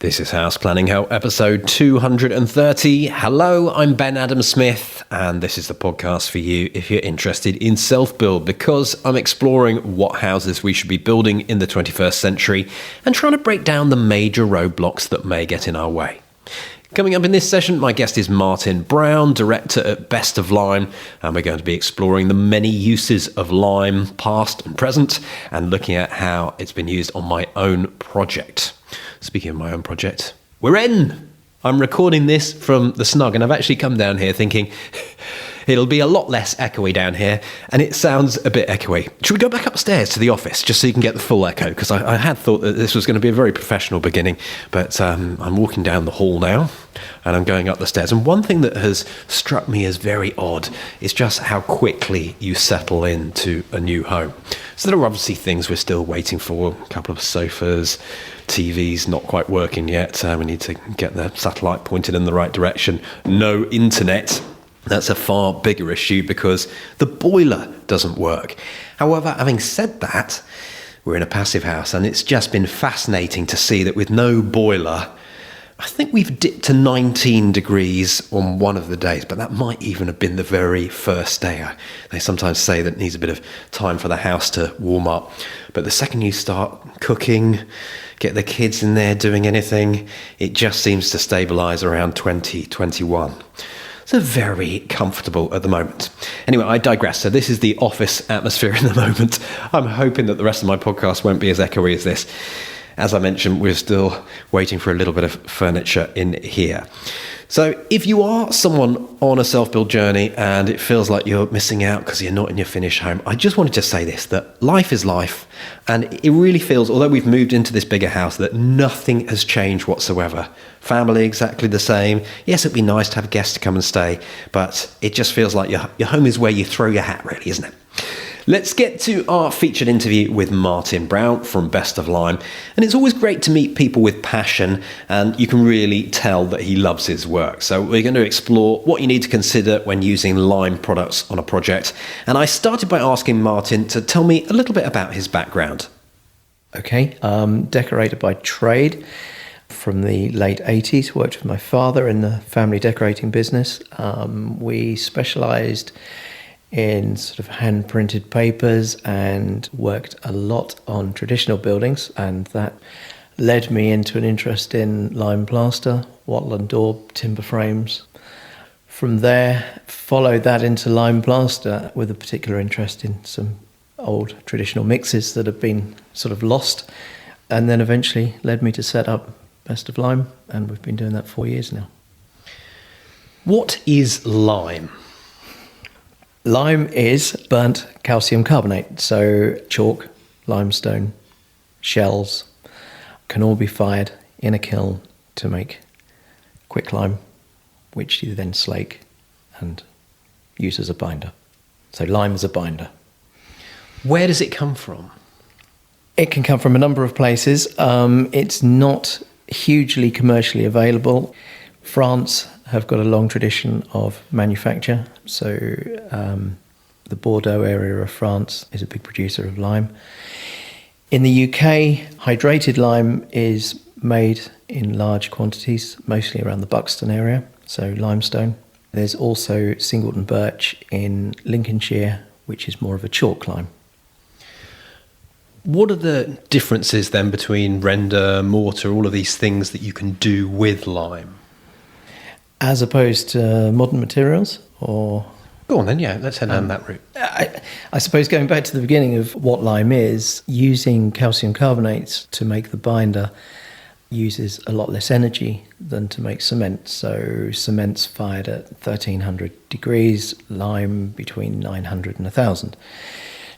This is House Planning Help, episode 230. Hello, I'm Ben Adam Smith, and this is the podcast for you if you're interested in self-build, because I'm exploring what houses we should be building in the 21st century and trying to break down the major roadblocks that may get in our way. Coming up in this session, my guest is Martin Brown, director at Best of Lime, and we're going to be exploring the many uses of lime, past and present, and looking at how it's been used on my own project. Speaking of my own project, we're in! I'm recording this from the snug, and I've actually come down here thinking it'll be a lot less echoey down here, and it sounds a bit echoey. Should we go back upstairs to the office just so you can get the full echo? Because I had thought that this was going to be a very professional beginning, but I'm walking down the hall now, and I'm going up the stairs. And one thing that has struck me as very odd is just how quickly you settle into a new home. So there are obviously things we're still waiting for, a couple of sofas, TV's not quite working yet. We need to get the satellite pointed in the right direction. No internet. That's a far bigger issue because the boiler doesn't work. However, having said that, we're in a passive house, and it's just been fascinating to see that with no boiler, I think we've dipped to 19 degrees on one of the days, but that might even have been the very first day. They sometimes say that it needs a bit of time for the house to warm up. But the second you start cooking, get the kids in there doing anything, it just seems to stabilise around 20, 21. So very comfortable at the moment. Anyway, I digress. So this is the office atmosphere in the moment. I'm hoping that the rest of my podcast won't be as echoey as this. As I mentioned, we're still waiting for a little bit of furniture in here. So if you are someone on a self-build journey and it feels like you're missing out because you're not in your finished home, I just wanted to say this, that life is life. And it really feels, although we've moved into this bigger house, that nothing has changed whatsoever. Family exactly the same. Yes, it'd be nice to have guests to come and stay, but it just feels like your home is where you throw your hat, really, isn't it? Let's get to our featured interview with Martin Brown from Best of Lime. And it's always great to meet people with passion, and you can really tell that he loves his work. So we're going to explore what you need to consider when using lime products on a project. And I started by asking Martin to tell me a little bit about his background. Okay, decorator by trade from the late 80s, worked with my father in the family decorating business. We specialised in sort of hand-printed papers and worked a lot on traditional buildings, and that led me into an interest in lime plaster, wattle and daub, timber frames. From there, followed that into lime plaster with a particular interest in some old traditional mixes that have been sort of lost, and then eventually led me to set up Best of Lime, and we've been doing that 4 years now. What is lime? Lime is burnt calcium carbonate, so chalk, limestone, shells can all be fired in a kiln to make quicklime, which you then slake and use as a binder. So lime is a binder. Where does it come from? It can come from a number of places. It's not hugely commercially available. France have got a long tradition of manufacture, so the Bordeaux area of France is a big producer of lime. In the UK, hydrated lime is made in large quantities, mostly around the Buxton area, so limestone. There's also Singleton birch in Lincolnshire, which is more of a chalk lime. What are the differences then between render, mortar, all of these things that you can do with lime? As opposed to modern materials, or? Go on then, yeah, let's head down that route. I suppose going back to the beginning of what lime is, using calcium carbonates to make the binder uses a lot less energy than to make cement. So cement's fired at 1300 degrees, lime between 900 and 1000.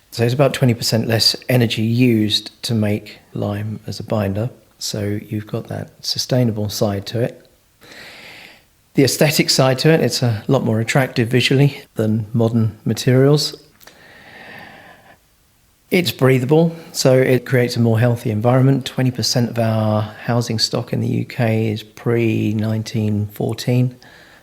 So it's about 20% less energy used to make lime as a binder. So you've got that sustainable side to it. The aesthetic side to it, it's a lot more attractive visually than modern materials. It's breathable, so it creates a more healthy environment. 20% of our housing stock in the UK is pre-1914,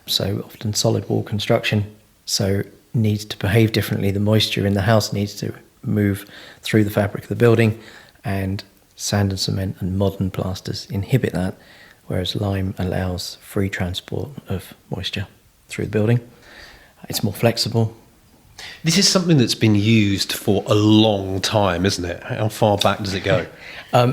so often solid wall construction. So needs to behave differently. The moisture in the house needs to move through the fabric of the building, and sand and cement and modern plasters inhibit that. whereas lime allows free transport of moisture through the building. It's more flexible. This is something that's been used for a long time, isn't it? How far back does it go?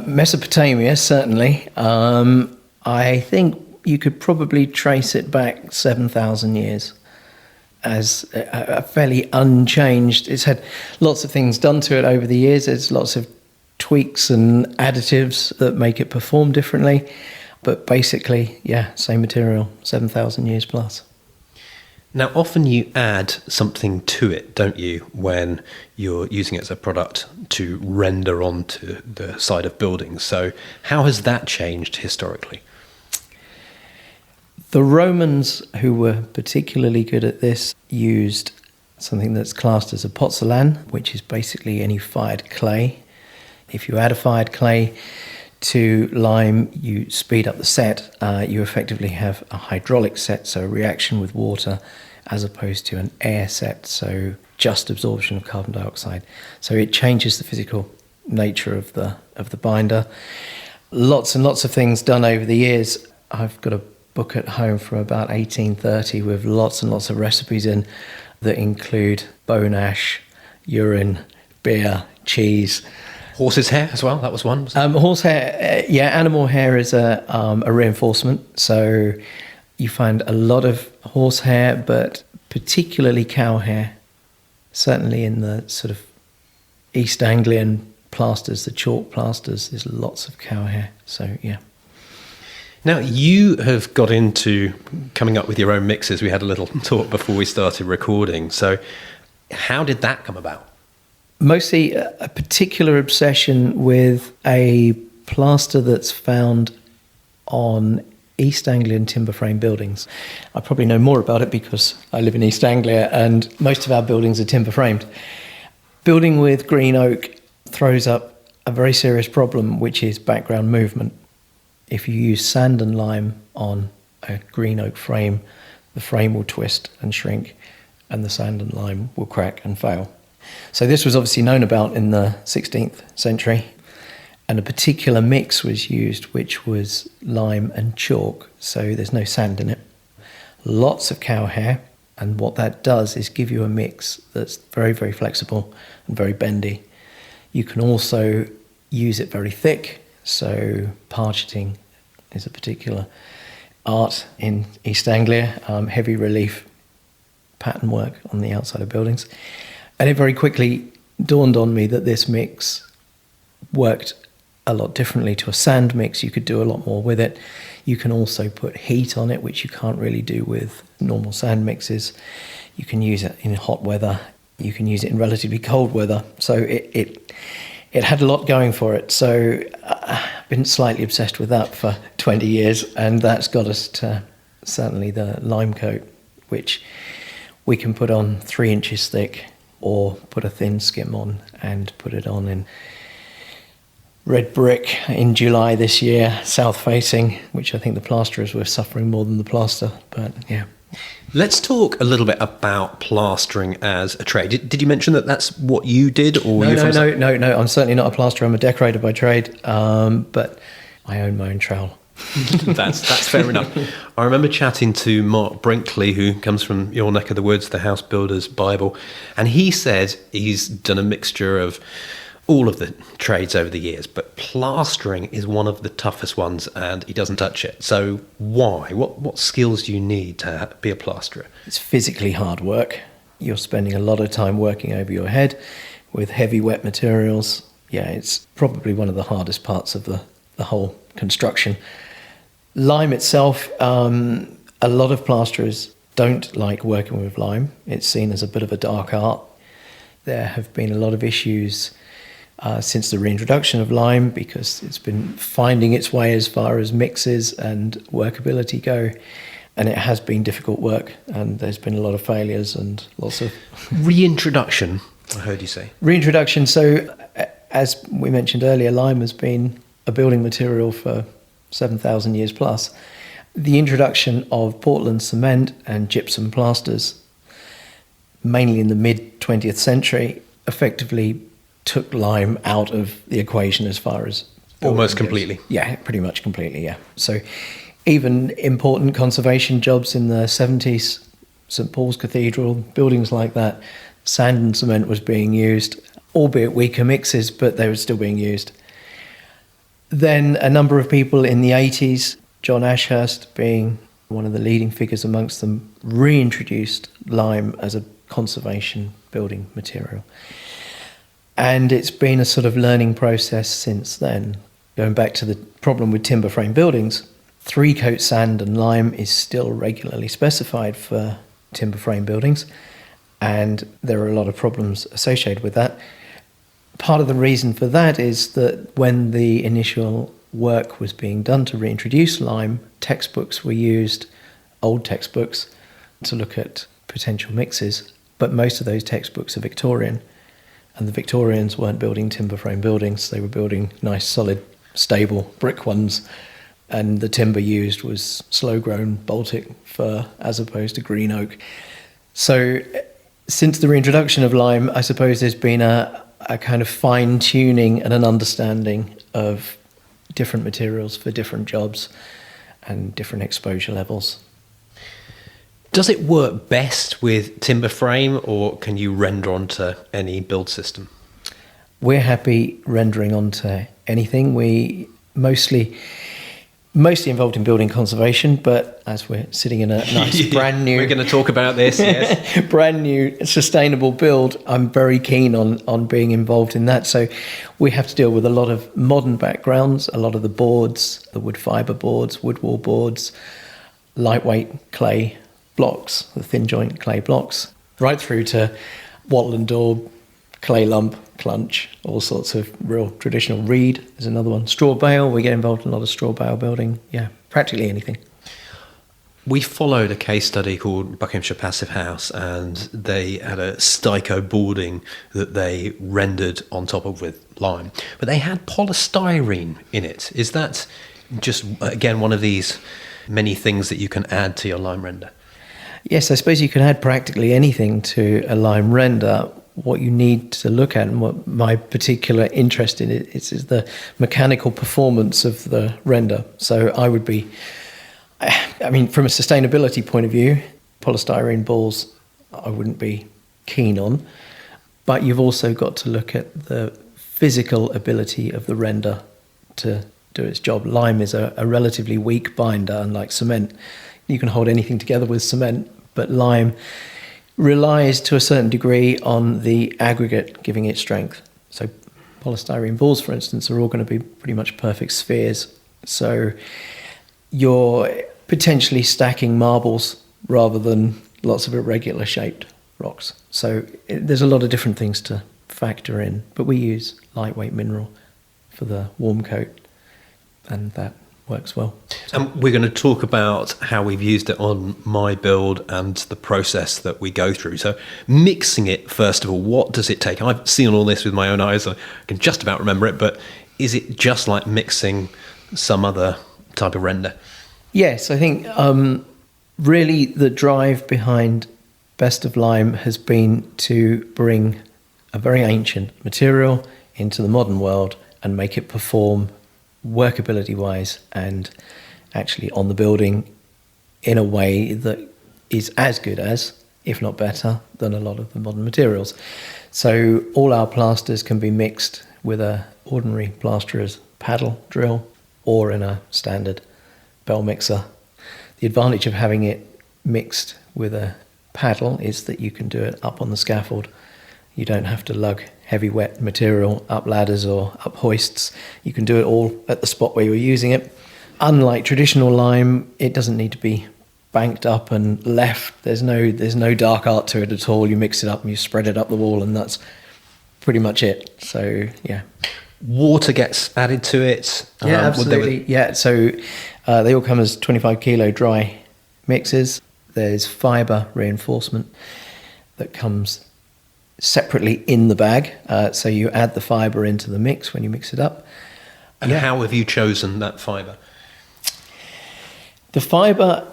Mesopotamia, certainly. I think you could probably trace it back 7,000 years as a fairly unchanged. It's had lots of things done to it over the years. There's lots of tweaks and additives that make it perform differently. But basically, yeah, same material, 7,000 years plus. Now, often you add something to it, don't you, when you're using it as a product to render onto the side of buildings. So how has that changed historically? The Romans, who were particularly good at this, used something that's classed as a pozzolan, which is basically any fired clay. If you add a fired clay to lime, you speed up the set. You effectively have a hydraulic set, so a reaction with water, as opposed to an air set, so just absorption of carbon dioxide. So it changes the physical nature of the binder. Lots and lots of things done over the years. I've got a book at home from about 1830 with lots and lots of recipes in that include bone ash, urine, beer, cheese. Horse's hair as well, that was one. Horsehair, animal hair is a reinforcement. So you find a lot of horsehair, but particularly cow hair, certainly in the sort of East Anglian plasters, the chalk plasters, there's lots of cow hair. So, yeah. Now, you have got into coming up with your own mixes. We had a little talk before we started recording. So how did that come about? Mostly a particular obsession with a plaster that's found on East Anglian timber frame buildings. I probably know more about it because I live in East Anglia and most of our buildings are timber framed. Building with green oak throws up a very serious problem, which is background movement. If you use sand and lime on a green oak frame, the frame will twist and shrink and the sand and lime will crack and fail. So this was obviously known about in the 16th century, and a particular mix was used, which was lime and chalk, so there's no sand in it. Lots of cow hair, and what that does is give you a mix that's very, very flexible and very bendy. You can also use it very thick, so pargeting is a particular art in East Anglia, heavy relief pattern work on the outside of buildings. And it very quickly dawned on me that this mix worked a lot differently to a sand mix. You could do a lot more with it. You can also put heat on it, which you can't really do with normal sand mixes. You can use it in hot weather. You can use it in relatively cold weather. So it had a lot going for it. So I've been slightly obsessed with that for 20 years, and that's got us to certainly the lime coat, which we can put on 3 inches thick, or put a thin skim on and put it on in red brick in July this year, south facing, which I think the plasterers were suffering more than the plaster, but yeah. Let's talk a little bit about plastering as a trade. Did you mention that that's what you did? Or No, I'm certainly not a plasterer. I'm a decorator by trade, but I own my own trowel. That's fair enough. I remember chatting to Mark Brinkley, who comes from your neck of the woods, the House Builders Bible, and he said he's done a mixture of all of the trades over the years, but plastering is one of the toughest ones and he doesn't touch it. So why? What skills do you need to be a plasterer? It's physically hard work. You're spending a lot of time working over your head with heavy wet materials. Yeah, it's probably one of the hardest parts of the whole construction. Lime itself, a lot of plasterers don't like working with lime. It's seen as a bit of a dark art. There have been a lot of issues since the reintroduction of lime because it's been finding its way as far as mixes and workability go. And it has been difficult work, and there's been a lot of failures and lots of... Reintroduction, I heard you say. Reintroduction. So, as we mentioned earlier, lime has been a building material for 7,000 years plus. The introduction of Portland cement and gypsum plasters, mainly in the mid-20th century, effectively took lime out of the equation as far as... Almost completely. Yeah, pretty much completely, yeah. So even important conservation jobs in the 70s, St Paul's Cathedral, buildings like that, sand and cement was being used, albeit weaker mixes, but they were still being used. Then a number of people in the 80s, John Ashurst being one of the leading figures amongst them, reintroduced lime as a conservation building material. And it's been a sort of learning process since then. Going back to the problem with timber frame buildings, 3-coat sand and lime is still regularly specified for timber frame buildings, and there are a lot of problems associated with that. Part of the reason for that is that when the initial work was being done to reintroduce lime, textbooks were used, old textbooks, to look at potential mixes, but most of those textbooks are Victorian, and the Victorians weren't building timber frame buildings, they were building nice, solid, stable brick ones, and the timber used was slow-grown Baltic fir as opposed to green oak. So since the reintroduction of lime, I suppose there's been a kind of fine-tuning and an understanding of different materials for different jobs and different exposure levels. Does it work best with timber frame, or can you render onto any build system? We're happy rendering onto anything. We mostly involved in building conservation, but as we're sitting in a nice brand new... We're going to talk about this, yes. brand new sustainable build, I'm very keen on being involved in that. So we have to deal with a lot of modern backgrounds, a lot of the boards, the wood fibre boards, wood wall boards, lightweight clay blocks, the thin joint clay blocks, right through to wattle and daub, clay lump, clunch, all sorts of real traditional reed is another one. Straw bale, we get involved in a lot of straw bale building. Yeah, practically anything. We followed a case study called Buckinghamshire Passive House, and they had a Styco boarding that they rendered on top of with lime. But they had polystyrene in it. Is that just, again, one of these many things that you can add to your lime render? Yes, I suppose you can add practically anything to a lime render. What you need to look at, and what my particular interest in it is the mechanical performance of the render. So I would be, I mean, from a sustainability point of view, polystyrene balls I wouldn't be keen on, but you've also got to look at the physical ability of the render to do its job. Lime is a relatively weak binder, unlike cement. You can hold anything together with cement, but lime relies to a certain degree on the aggregate giving it strength. So polystyrene balls, for instance, are all going to be pretty much perfect spheres. So you're potentially stacking marbles rather than lots of irregular shaped rocks. So there's a lot of different things to factor in, but we use lightweight mineral for the warm coat, and that works well. And we're going to talk about how we've used it on my build and the process that we go through. So mixing it, first of all, what does it take? I've seen all this with my own eyes. I can just about remember it, but is it just like mixing some other type of render? Yes, I think really the drive behind Best of Lime has been to bring a very ancient material into the modern world and make it perform workability wise and actually on the building in a way that is as good as, if not better, than a lot of the modern materials. So all our plasters can be mixed with a ordinary plasterer's paddle drill or in a standard bell mixer. The advantage of having it mixed with a paddle is that you can do it up on the scaffold. You don't have to lug heavy wet material up ladders or up hoists. You can do it all at the spot where you're using it. Unlike traditional lime, it doesn't need to be banked up and left. There's no dark art to it at all. You mix it up and you spread it up the wall, and that's pretty much it. So yeah. Water gets added to it? Yeah, absolutely. Yeah, so they all come as 25 kilo dry mixes. There's fibre reinforcement that comes separately in the bag. So you add the fibre into the mix when you mix it up. And how have you chosen that fibre? The fibre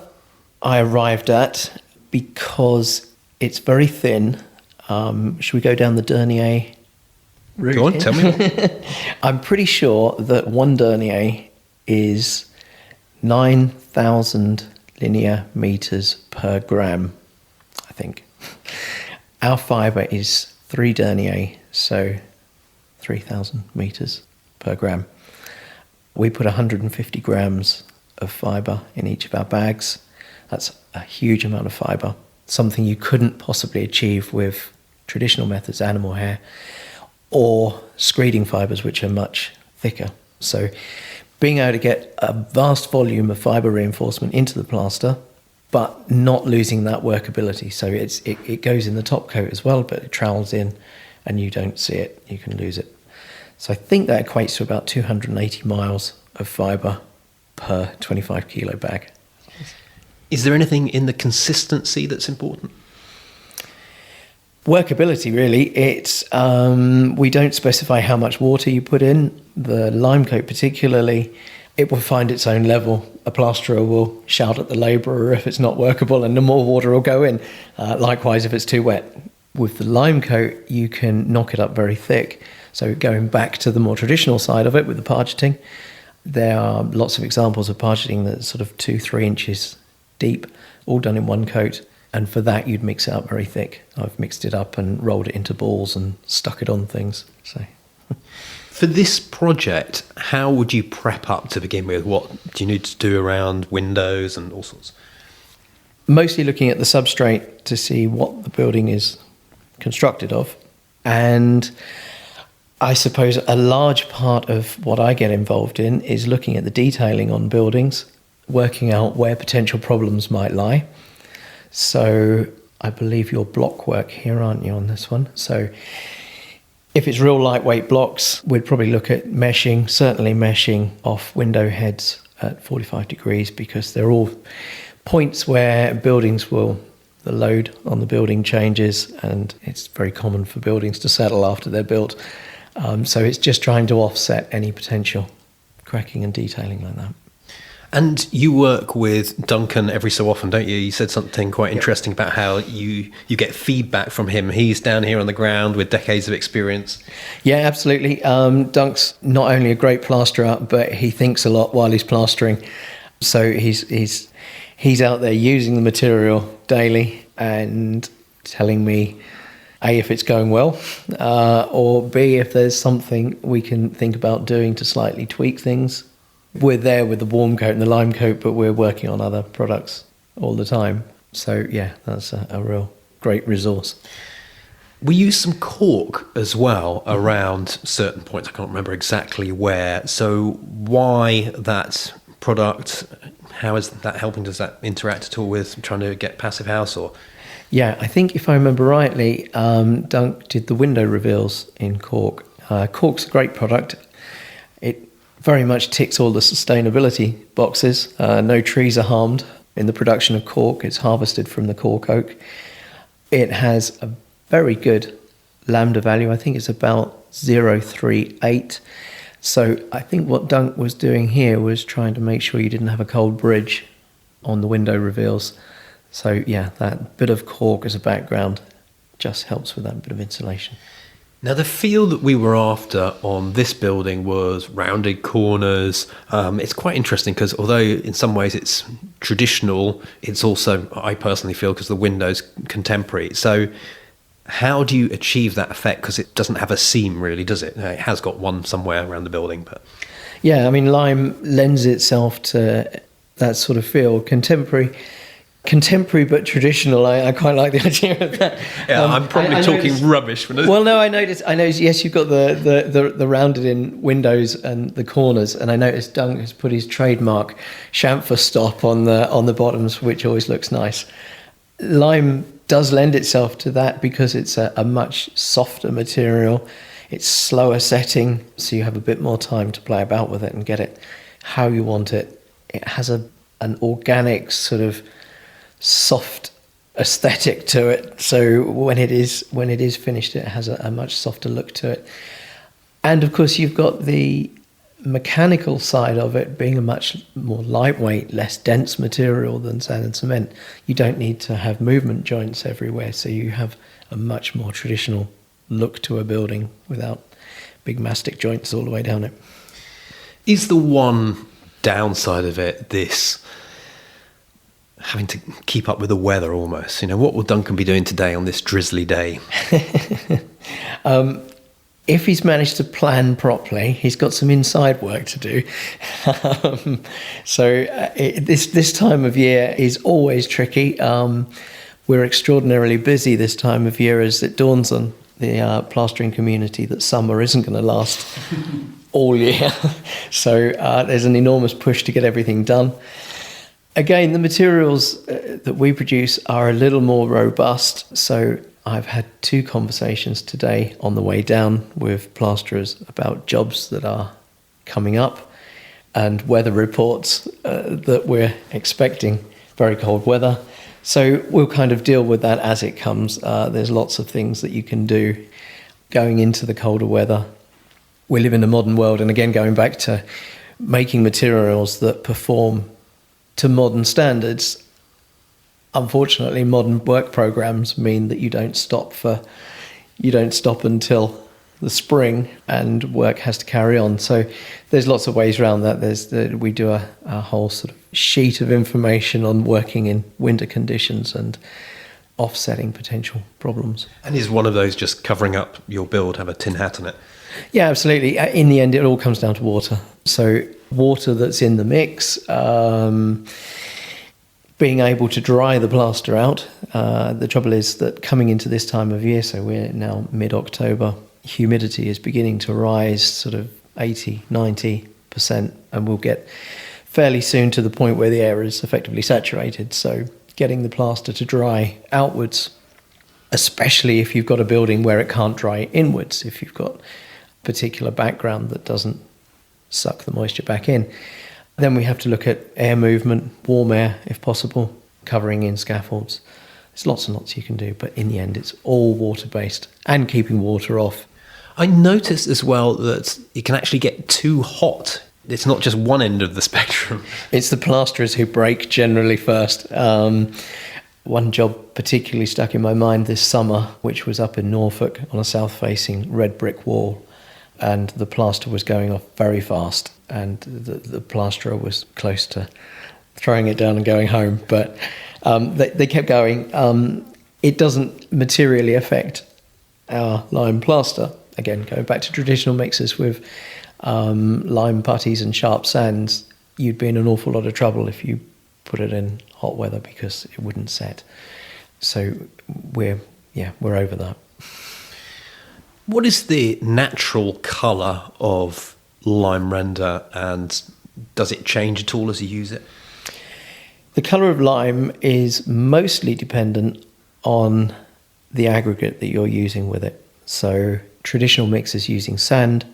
I arrived at because it's very thin. Should we go down the denier route? Go on, tell me. I'm pretty sure that one denier is 9,000 linear meters per gram, I think. Our fibre is 3 denier, so 3,000 meters per gram. We put 150 grams of fibre in each of our bags. That's a huge amount of fibre, something you couldn't possibly achieve with traditional methods, animal hair, or screeding fibres, which are much thicker. So being able to get a vast volume of fibre reinforcement into the plaster, but not losing that workability. So it goes in the top coat as well, but it travels in and you don't see it, you can lose it. So I think that equates to about 280 miles of fibre per 25 kilo bag. Is there anything in the consistency that's important? Workability, really. It's we don't specify how much water you put in. The lime coat particularly, it will find its own level. A plasterer will shout at the labourer if it's not workable and no more water will go in. Likewise, if it's too wet. With the lime coat, you can knock it up very thick. So going back to the more traditional side of it with the pargeting, there are lots of examples of pargeting that's sort of 2-3 inches deep, all done in one coat. And for that, you'd mix it up very thick. I've mixed it up and rolled it into balls and stuck it on things. So, for this project, how would you prep up to begin with? What do you need to do around windows and all sorts? Mostly looking at the substrate to see what the building is constructed of. And I suppose a large part of what I get involved in is looking at the detailing on buildings, working out where potential problems might lie. So I believe you're block work here, aren't you, on this one? So if it's real lightweight blocks, we'd probably look at meshing, certainly meshing off window heads at 45 degrees, because they're all points where buildings will, the load on the building changes, and it's very common for buildings to settle after they're built. So it's just trying to offset any potential cracking and detailing like that. And you work with Duncan every so often, don't you? You said something quite interesting about how you get feedback from him. He's down here on the ground with decades of experience. Yeah, absolutely. Dunk's not only a great plasterer, but he thinks a lot while he's plastering. So he's out there using the material daily and telling me, A, if it's going well, or B, if there's something we can think about doing to slightly tweak things. We're there with the warm coat and the lime coat, but we're working on other products all the time. So, yeah, that's a real great resource. We use some cork as well around certain points. I can't remember exactly where. So why that product? How is that helping? Does that interact at all with trying to get passive house? Or yeah, I think if I remember rightly, Dunk did the window reveals in cork. Cork's a great product. It very much ticks all the sustainability boxes. No trees are harmed in the production of cork. It's harvested from the cork oak. It has a very good lambda value. I think it's about 0.38. So I think what Dunk was doing here was trying to make sure you didn't have a cold bridge on the window reveals. So yeah, that bit of cork as a background just helps with that bit of insulation. Now, the feel that we were after on this building was rounded corners. It's quite interesting because although in some ways it's traditional, it's also, I personally feel, because the window's contemporary. So how do you achieve that effect? Because it doesn't have a seam really, does it? It has got one somewhere around the building. But yeah, I mean, lime lends itself to that sort of feel. Contemporary but traditional. I quite like the idea of that. Yeah, I'm probably talking rubbish. Well, no, I noticed. Yes, you've got the rounded in windows and the corners, and I noticed Dunk has put his trademark chamfer stop on the bottoms, which always looks nice. Lime does lend itself to that because it's a much softer material. It's slower setting, so you have a bit more time to play about with it and get it how you want it. It has an organic sort of soft aesthetic to it, so when it is finished, it has a much softer look to it. And of course, you've got the mechanical side of it being a much more lightweight, less dense material than sand and cement. You don't need to have movement joints everywhere, so you have a much more traditional look to a building without big mastic joints all the way down it. Is the one downside of it, this having to keep up with the weather almost? What will Duncan be doing today on this drizzly day? If he's managed to plan properly, he's got some inside work to do. This time of year is always tricky. We're extraordinarily busy this time of year as it dawns on the plastering community that summer isn't going to last all year. So there's an enormous push to get everything done. Again, the materials that we produce are a little more robust. So I've had 2 conversations today on the way down with plasterers about jobs that are coming up and weather reports that we're expecting very cold weather. So we'll kind of deal with that as it comes. There's lots of things that you can do going into the colder weather. We live in a modern world, and again, going back to making materials that perform to modern standards. Unfortunately, modern work programs mean that you don't stop until the spring, and work has to carry on. So there's lots of ways around that. We do a whole sort of sheet of information on working in winter conditions and offsetting potential problems. And is one of those just covering up your build, have a tin hat on it? Yeah, absolutely. In the end, it all comes down to water. So water that's in the mix, being able to dry the plaster out. The trouble is that coming into this time of year, so we're now mid-October, humidity is beginning to rise sort of 80, 90%, and we'll get fairly soon to the point where the air is effectively saturated. So getting the plaster to dry outwards, especially if you've got a building where it can't dry inwards, if you've got a particular background that doesn't suck the moisture back in. Then we have to look at air movement, warm air if possible, covering in scaffolds. There's lots and lots you can do, but in the end it's all water-based and keeping water off. I noticed as well that it can actually get too hot. It's not just one end of the spectrum. It's the plasterers who break generally first. One job particularly stuck in my mind this summer, which was up in Norfolk on a south-facing red brick wall, and the plaster was going off very fast, and the plasterer was close to throwing it down and going home, but they kept going. It doesn't materially affect our lime plaster. Again, going back to traditional mixes with lime putties and sharp sands, you'd be in an awful lot of trouble if you put it in hot weather because it wouldn't set. So we're over that. What is the natural colour of lime render, and does it change at all as you use it? The colour of lime is mostly dependent on the aggregate that you're using with it. So traditional mixes using sand,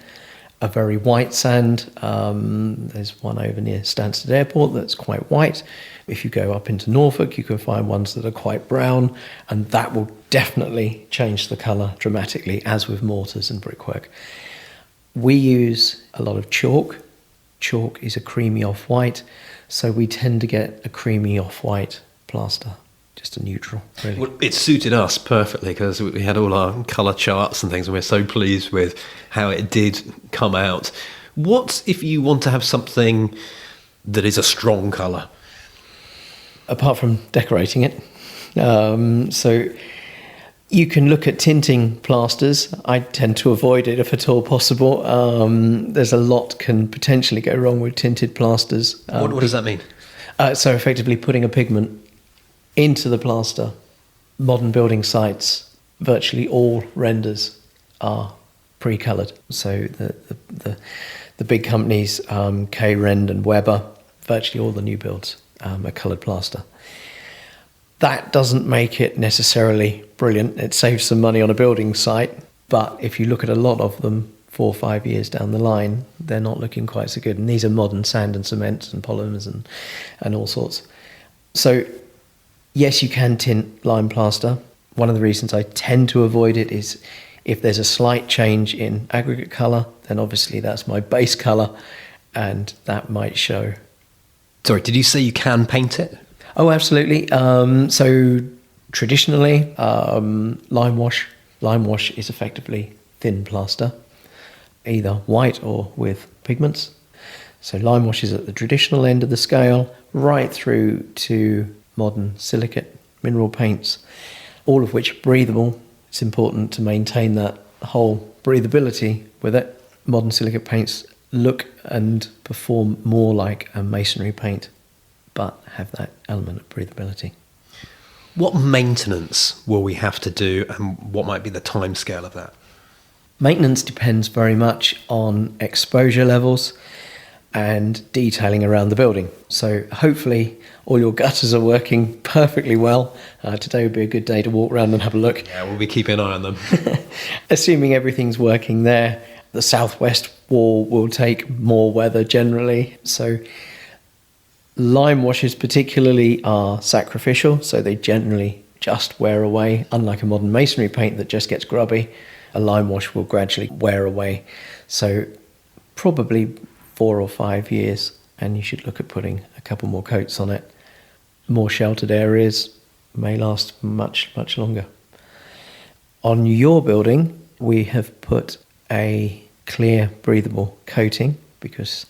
a very white sand. There's one over near Stansted Airport that's quite white. If you go up into Norfolk, you can find ones that are quite brown, and that will definitely change the colour dramatically, as with mortars and brickwork. We use a lot of chalk. Chalk is a creamy off-white, so we tend to get a creamy off-white plaster, just a neutral, really. Well, it suited us perfectly because we had all our colour charts and things, and we're so pleased with how it did come out. What if you want to have something that is a strong colour? Apart from decorating it, so you can look at tinting plasters. I tend to avoid it if at all possible. There's a lot can potentially go wrong with tinted plasters. What does that mean? So effectively putting a pigment into the plaster. Modern building sites, virtually all renders are pre-coloured. So the big companies, K-Rend and Weber, virtually all the new builds are coloured plaster. That doesn't make it necessarily brilliant. It saves some money on a building site, but if you look at a lot of them 4 or 5 years down the line, they're not looking quite so good. And these are modern sand and cements and polymers and all sorts. So yes, you can tint lime plaster. One of the reasons I tend to avoid it is if there's a slight change in aggregate colour, then obviously that's my base colour, and that might show. Sorry, did you say you can paint it? Oh, absolutely. So traditionally, lime wash is effectively thin plaster, either white or with pigments. So lime wash is at the traditional end of the scale, right through to modern silicate mineral paints, all of which are breathable. It's important to maintain that whole breathability with it. Modern silicate paints look and perform more like a masonry paint, but have that element of breathability. What maintenance will we have to do, and what might be the timescale of that? Maintenance depends very much on exposure levels and detailing around the building. So hopefully all your gutters are working perfectly well. Today would be a good day to walk around and have a look. Yeah, we'll be keeping an eye on them. Assuming everything's working there, the southwest wall will take more weather generally. So lime washes particularly are sacrificial, so they generally just wear away. Unlike a modern masonry paint that just gets grubby, a lime wash will gradually wear away. So probably 4 or 5 years, and you should look at putting a couple more coats on it. More sheltered areas may last much, much longer. On your building, we have put a clear, breathable coating because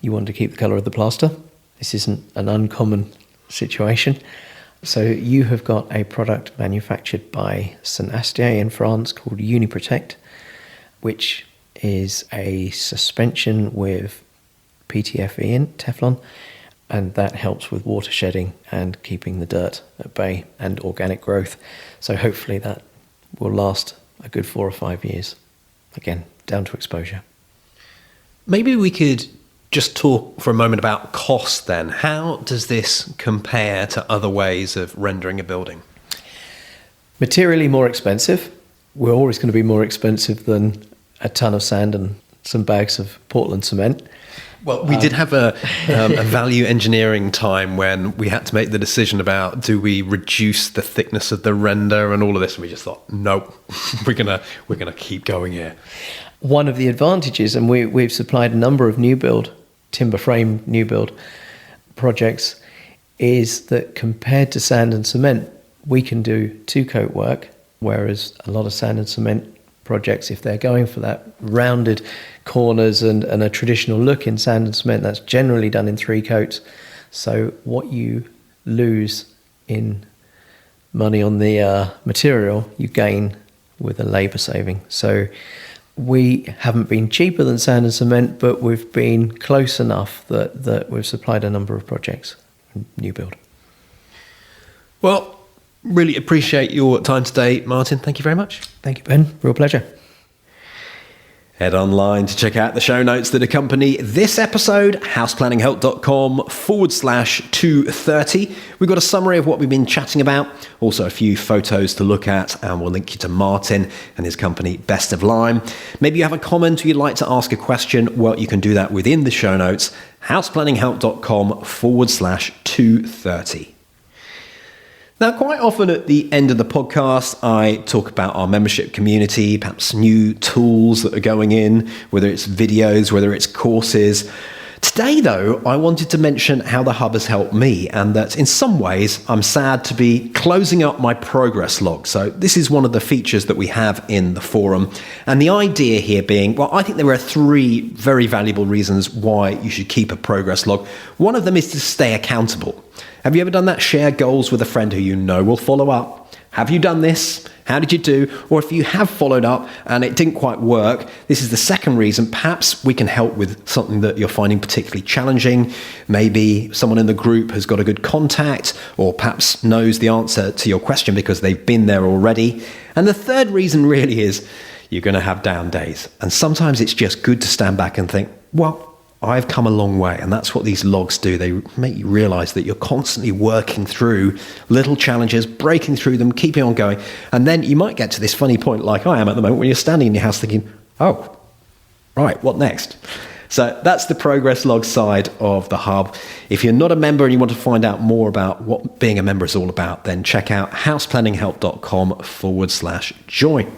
you want to keep the colour of the plaster. This isn't an uncommon situation. So you have got a product manufactured by St. Astier in France called UniProtect, which is a suspension with PTFE in, Teflon, and that helps with water shedding and keeping the dirt at bay and organic growth. So hopefully that will last a good 4 or 5 years. Again, down to exposure. Maybe we could just talk for a moment about cost then. How does this compare to other ways of rendering a building? Materially more expensive. We're always going to be more expensive than a ton of sand and some bags of Portland cement. Well, we did have a value engineering time when we had to make the decision about, do we reduce the thickness of the render and all of this, and we just thought, nope, we're gonna keep going here. One of the advantages, and we've supplied a number of new build, timber frame new build projects, is that compared to sand and cement, we can do 2-coat work, whereas a lot of sand and cement projects, if they're going for that rounded corners and a traditional look in sand and cement, that's generally done in 3 coats. So what you lose in money on the material, you gain with a labour saving. So we haven't been cheaper than sand and cement, but we've been close enough that we've supplied a number of projects, new build. Well, really appreciate your time today, Martin. Thank you very much. Thank you, Ben. Real pleasure. Head online to check out the show notes that accompany this episode, houseplanninghelp.com/230. We've got a summary of what we've been chatting about, also a few photos to look at, and we'll link you to Martin and his company, Best of Lime. Maybe you have a comment or you'd like to ask a question. Well, you can do that within the show notes, houseplanninghelp.com/230. Now, quite often at the end of the podcast, I talk about our membership community, perhaps new tools that are going in, whether it's videos, whether it's courses. Today, though, I wanted to mention how the Hub has helped me, and that in some ways, I'm sad to be closing up my progress log. So this is one of the features that we have in the forum. And the idea here being, well, I think there are 3 very valuable reasons why you should keep a progress log. One of them is to stay accountable. Have you ever done that? Share goals with a friend who you know will follow up. Have you done this? How did you do? Or if you have followed up and it didn't quite work, this is the second reason. Perhaps we can help with something that you're finding particularly challenging. Maybe someone in the group has got a good contact, or perhaps knows the answer to your question because they've been there already. And the third reason really is you're going to have down days. And sometimes it's just good to stand back and think, well, I've come a long way. And that's what these logs do. They make you realize that you're constantly working through little challenges, breaking through them, keeping on going. And then you might get to this funny point like I am at the moment when you're standing in your house thinking, oh, right, what next? So that's the progress log side of the Hub. If you're not a member and you want to find out more about what being a member is all about, then check out houseplanninghelp.com/join.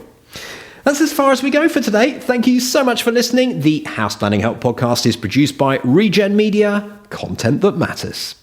That's as far as we go for today. Thank you so much for listening. The House Planning Help podcast is produced by Regen Media, content that matters.